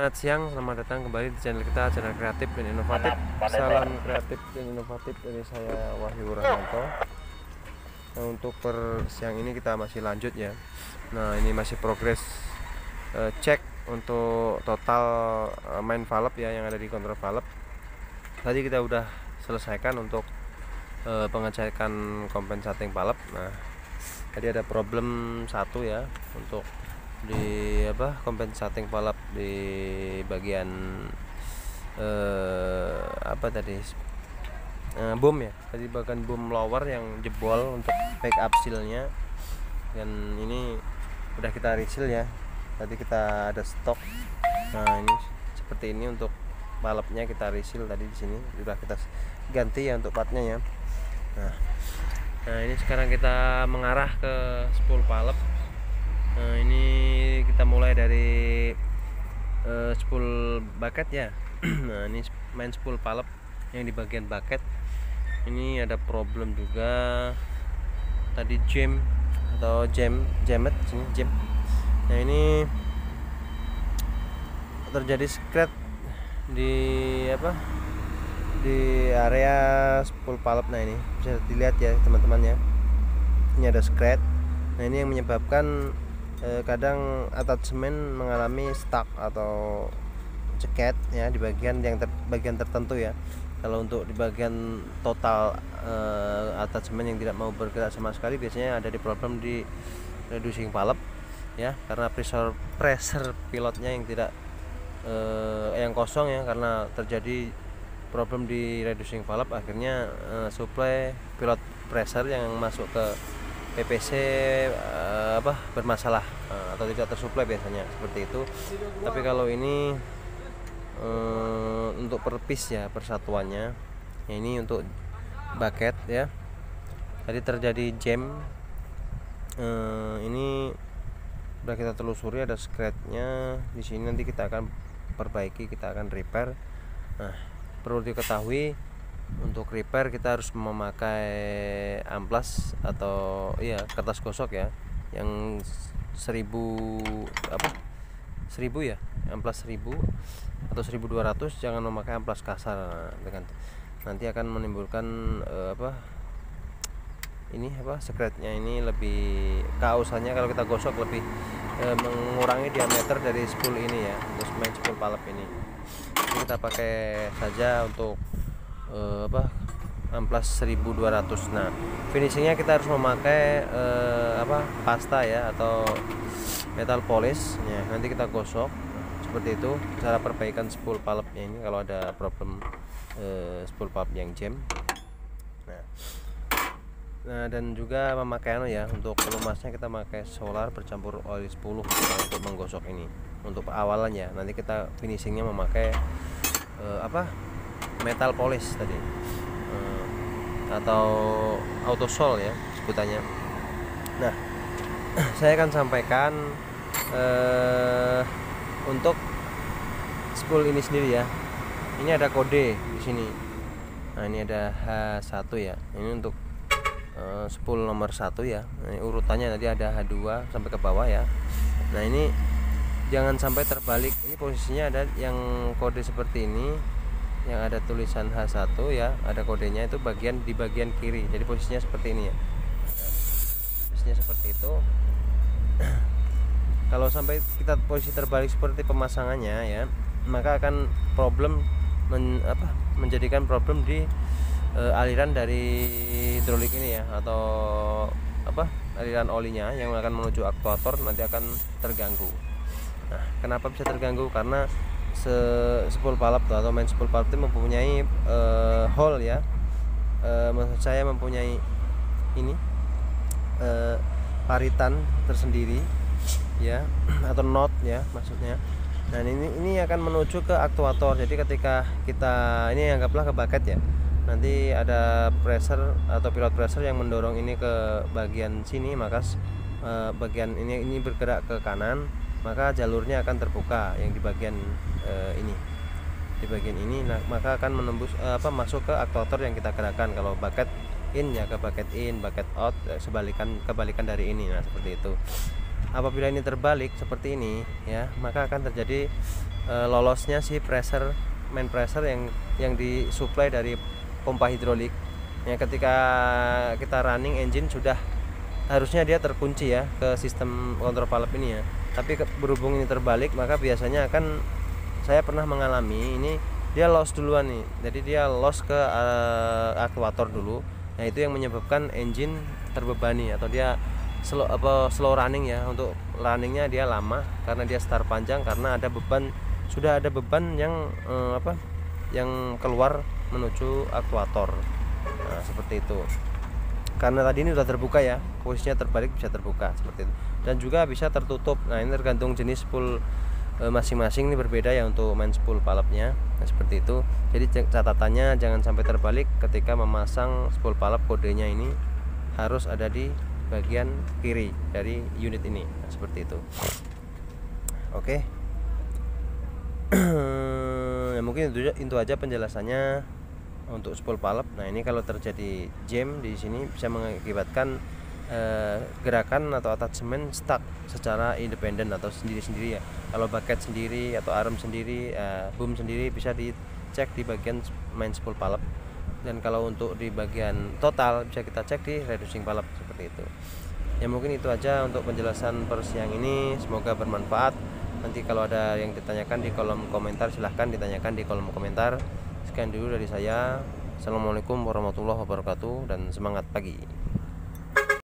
Selamat siang, selamat datang kembali di channel kita, channel kreatif dan inovatif. Salam kreatif dan inovatif dari saya, Wahyu Rahmanto. Nah, untuk per siang ini kita masih lanjut ya. Nah, ini masih progres cek untuk total main valve ya, yang ada di kontrol valve. Tadi kita udah selesaikan untuk pengecekan compensating valve. Nah, tadi ada problem satu ya, untuk di compensating valve di bagian boom ya, tadi bagian boom lower yang jebol untuk backup sealnya, dan ini udah kita reseal ya. Tadi kita ada stok. Nah, ini seperti ini untuk valve-nya kita reseal tadi, di sini sudah kita ganti ya untuk partnya ya. Nah, ini sekarang kita mengarah ke spool valve. Nah, ini kita mulai dari spool bucket ya. Nah, ini main spool valve yang di bagian bucket ini ada problem juga. Tadi jam atau jamet sini jam. Nah, ini terjadi scratch di di area spool valve. Nah, ini bisa dilihat ya teman-teman ya, ini ada scratch. Nah, ini yang menyebabkan kadang attachment mengalami stuck atau ceket ya di bagian bagian tertentu ya. Kalau untuk di bagian total attachment yang tidak mau bergerak sama sekali, biasanya ada di problem di reducing valve ya, karena pressure pilotnya yang tidak yang kosong ya, karena terjadi problem di reducing valve, akhirnya supply pilot pressure yang masuk ke PPC bermasalah atau tidak tersuplai biasanya seperti itu. Tapi kalau ini untuk per piece ya, persatuannya ya, ini untuk bucket ya, tadi terjadi jam. Ini udah kita telusuri, ada scratchnya di sini, nanti kita akan perbaiki, kita akan repair. Nah, perlu diketahui untuk repair kita harus memakai amplas atau kertas gosok ya, yang 1000 ya, amplas 1000 atau 1200. Jangan memakai amplas kasar, dengan nanti akan menimbulkan scratchnya ini lebih kausannya kalau kita gosok lebih mengurangi diameter dari spool ini ya, untuk main spool valve ini. Kita pakai saja untuk amplas 1200. Nah, finishingnya kita harus memakai pasta ya, atau metal polish ya. Nanti kita gosok seperti itu cara perbaikan spool valve ini kalau ada problem spool valve yang jam. Nah, dan juga memakai untuk pelumasnya kita pakai solar bercampur oli 10 untuk menggosok ini untuk awalannya. Nanti kita finishingnya memakai metal polish tadi, atau autosol ya sebutannya. Nah, saya akan sampaikan untuk spool ini sendiri ya. Ini ada kode di sini. Nah, ini ada H1 ya. Ini untuk spool nomor 1 ya. Nah, ini urutannya nanti ada H2 sampai ke bawah ya. Nah, ini jangan sampai terbalik. Ini posisinya ada yang kode seperti ini, yang ada tulisan H1 ya, ada kodenya itu di bagian kiri. Jadi posisinya seperti ini ya. Posisinya seperti itu. Kalau sampai kita posisi terbalik seperti pemasangannya ya, maka akan menjadikan problem di aliran dari hidrolik ini ya, atau aliran olinya yang akan menuju aktuator nanti akan terganggu. Nah, kenapa bisa terganggu? Karena spool valve atau main spool valve itu mempunyai hole ya, maksud saya mempunyai ini paritan tersendiri ya, atau knot ya maksudnya. Nah, ini akan menuju ke aktuator. Jadi ketika kita ini anggaplah ke bucket ya, nanti ada pressure atau pilot pressure yang mendorong ini ke bagian sini, maka bagian ini bergerak ke kanan, maka jalurnya akan terbuka yang di bagian ini, di bagian ini. Nah, maka akan menembus masuk ke aktuator yang kita gerakkan. Kalau bucket in ya ke bucket in, bucket out kebalikan dari ini. Nah, seperti itu. apabila ini terbalik seperti ini ya, maka akan terjadi lolosnya si main pressure yang disuplai dari pompa hidrolik ya. Ketika kita running engine sudah harusnya dia terkunci ya ke sistem kontrol valve ini ya, tapi berhubung ini terbalik, maka biasanya akan, saya pernah mengalami ini, dia loss duluan nih. Jadi dia loss ke aktuator dulu. Nah itu yang menyebabkan engine terbebani atau dia slow running ya. Untuk runningnya dia lama karena dia start panjang, karena sudah ada beban yang yang keluar menuju aktuator. Nah seperti itu. Karena tadi ini sudah terbuka ya, posisinya terbalik, bisa terbuka seperti itu, dan juga bisa tertutup. Nah ini tergantung jenis spool masing-masing, ini berbeda ya untuk main spool valve-nya. Nah seperti itu. Jadi catatannya jangan sampai terbalik ketika memasang spool valve. Kodenya ini harus ada di bagian kiri dari unit ini. Nah, seperti itu. Oke. Ya, mungkin itu aja penjelasannya untuk spool valve. Nah ini kalau terjadi jam di sini bisa mengakibatkan gerakan atau attachment stuck secara independen atau sendiri-sendiri ya. Kalau bucket sendiri atau arm sendiri, boom sendiri, bisa dicek di bagian main spool valve. Dan kalau untuk di bagian total bisa kita cek di reducing valve seperti itu. Ya mungkin itu aja untuk penjelasan per siang ini, semoga bermanfaat. Nanti kalau ada yang ditanyakan di kolom komentar, silahkan ditanyakan di kolom komentar. Sekian dulu dari saya. Assalamualaikum warahmatullahi wabarakatuh dan semangat pagi.